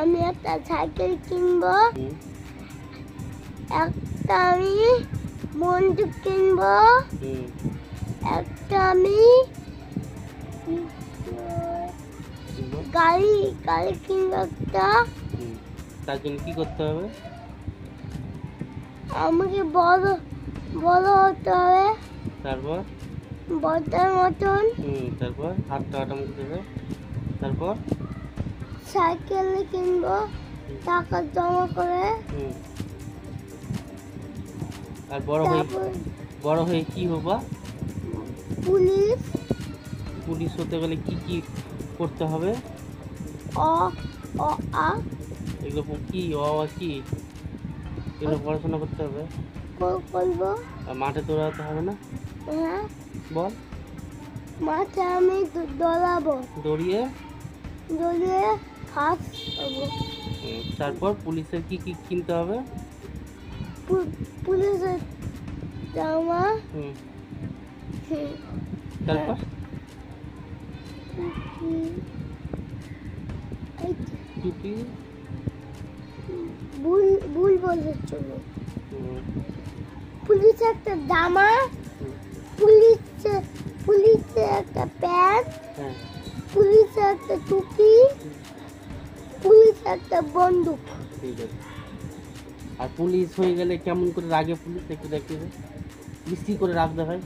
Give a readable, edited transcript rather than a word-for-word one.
আমি একটা সাইকেল কিনবো, একটা আমি বন্দুক কিনবো, একটা আমি গাড়ি গাড়ি কিনবো একটা। তার জন্য কি করতে হবে? আমাকে বড় বড় হতে হবে, তারপর বড়টার মতন। তারপর হাতটা আটাম করতে হবে। তারপর সাইকেল কিনবো টাকা জমা করে। আর বড় হয়ে কি হবা? পুলিশ। পুলিশ হতে গেলে কি কি করতে হবে? অ অ আ এগুলো কি কি এগুলো পড়াশোনা করতে হবে। করবো। আর মাঠে দৌড়াতে হবে না? হ্যাঁ, বল। মাঠে আমি দৌড়াবো, দৌড়িয়ে ফার্স্ট হবো। তারপর পুলিশের কি কি কিনতে হবে? পুলিশের জামা। তারপর টুপি। ভুল বলার জন্য পুলিশের একটা জামা, পুলিশের একটা প্যান্ট, পুলিশের একটা টুপি, পুলিশের একটা বন্দুক। ঠিক আছে। আর পুলিশ হয়ে গেলে কেমন করে রাগে পুলিশ একটু দেখিয়ে দে। বেশি করে রাগ দেখায়।